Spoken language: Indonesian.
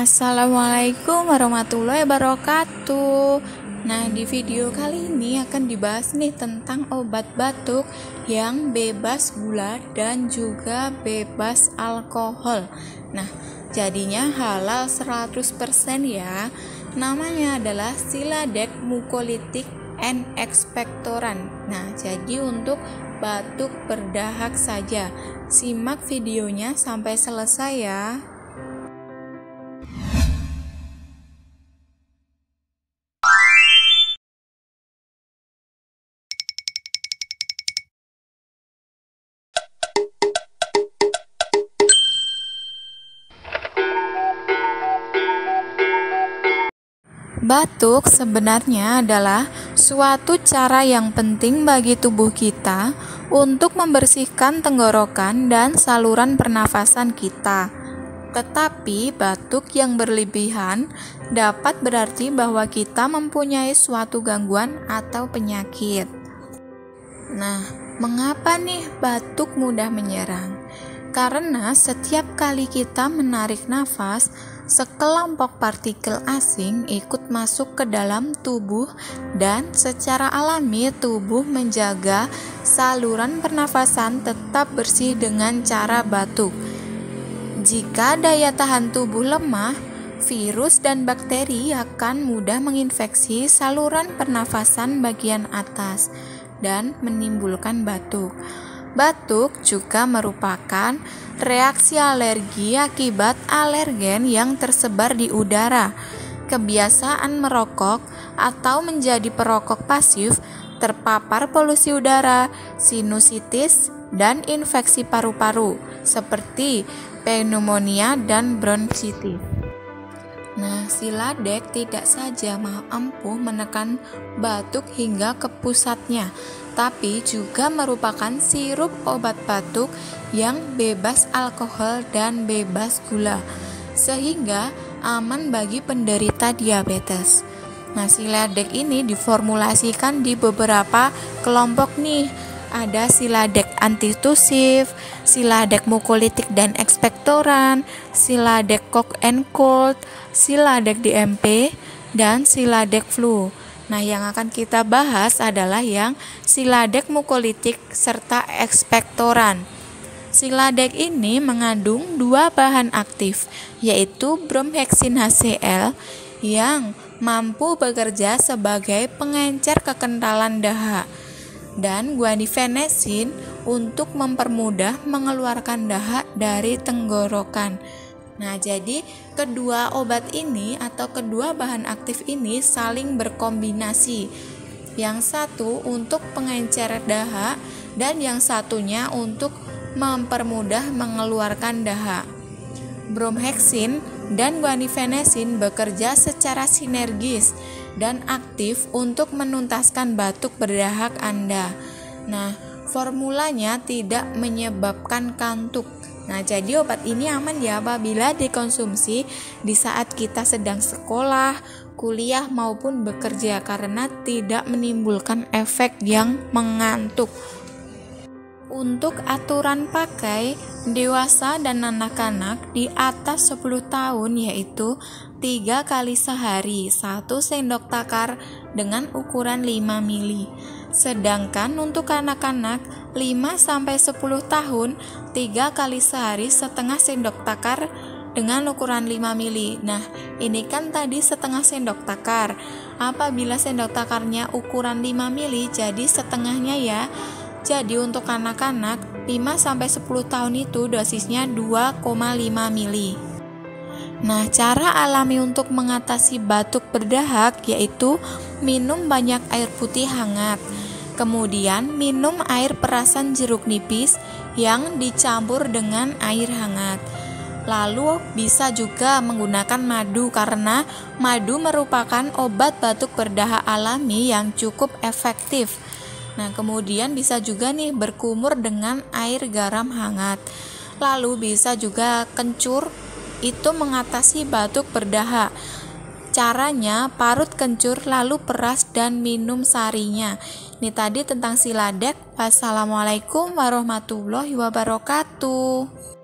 Assalamualaikum warahmatullahi wabarakatuh. Nah, di video kali ini akan dibahas nih tentang obat batuk yang bebas gula dan juga bebas alkohol. Nah, jadinya halal 100% ya. Namanya adalah Siladec Mucolytic and Expectorant. Nah, jadi untuk batuk berdahak saja. Simak videonya sampai selesai ya. Batuk sebenarnya adalah suatu cara yang penting bagi tubuh kita untuk membersihkan tenggorokan dan saluran pernafasan kita. Tetapi batuk yang berlebihan dapat berarti bahwa kita mempunyai suatu gangguan atau penyakit. Nah, mengapa nih batuk mudah menyerang? Karena setiap kali kita menarik nafas, sekelompok partikel asing ikut masuk ke dalam tubuh dan secara alami tubuh menjaga saluran pernafasan tetap bersih dengan cara batuk. Jika daya tahan tubuh lemah, virus dan bakteri akan mudah menginfeksi saluran pernafasan bagian atas dan menimbulkan batuk. Batuk juga merupakan reaksi alergi akibat alergen yang tersebar di udara. Kebiasaan merokok atau menjadi perokok pasif, terpapar polusi udara, sinusitis, dan infeksi paru-paru seperti pneumonia dan bronkitis. Nah, Siladec tidak saja mampu menekan batuk hingga ke pusatnya, tapi juga merupakan sirup obat batuk yang bebas alkohol dan bebas gula, sehingga aman bagi penderita diabetes. Nah, Siladec ini diformulasikan di beberapa kelompok nih. Ada Siladec antitusif, Siladec mucolytic dan expectorant, Siladec cough and cold, Siladec DMP, dan Siladec flu. Nah, yang akan kita bahas adalah yang Siladec mucolytic serta expectorant. Siladec ini mengandung dua bahan aktif, yaitu bromhexin HCl yang mampu bekerja sebagai pengencer kekentalan dahak, dan guanifenesin untuk mempermudah mengeluarkan dahak dari tenggorokan. Nah, jadi kedua obat ini atau kedua bahan aktif ini saling berkombinasi. Yang satu untuk pengencer dahak dan yang satunya untuk mempermudah mengeluarkan dahak. Bromhexin dan guanifenesin bekerja secara sinergis dan aktif untuk menuntaskan batuk berdahak Anda. Nah, formulanya tidak menyebabkan kantuk. Nah, jadi obat ini aman ya apabila dikonsumsi di saat kita sedang sekolah, kuliah maupun bekerja karena tidak menimbulkan efek yang mengantuk. Untuk aturan pakai dewasa dan anak-anak di atas 10 tahun yaitu 3 kali sehari 1 sendok takar dengan ukuran 5 mili. Sedangkan untuk anak-anak 5-10 tahun 3 kali sehari setengah sendok takar dengan ukuran 5 mili. Nah, ini kan tadi setengah sendok takar. Apabila sendok takarnya ukuran 5 mili jadi setengahnya ya. Jadi untuk anak-anak 5-10 tahun itu dosisnya 2,5 mili. Nah, cara alami untuk mengatasi batuk berdahak yaitu minum banyak air putih hangat. Kemudian minum air perasan jeruk nipis yang dicampur dengan air hangat. Lalu bisa juga menggunakan madu karena madu merupakan obat batuk berdahak alami yang cukup efektif. Nah, kemudian bisa juga nih berkumur dengan air garam hangat. Lalu bisa juga kencur, itu mengatasi batuk berdahak. Caranya parut kencur lalu peras dan minum sarinya. Ini tadi tentang Siladec. Wassalamualaikum warahmatullahi wabarakatuh.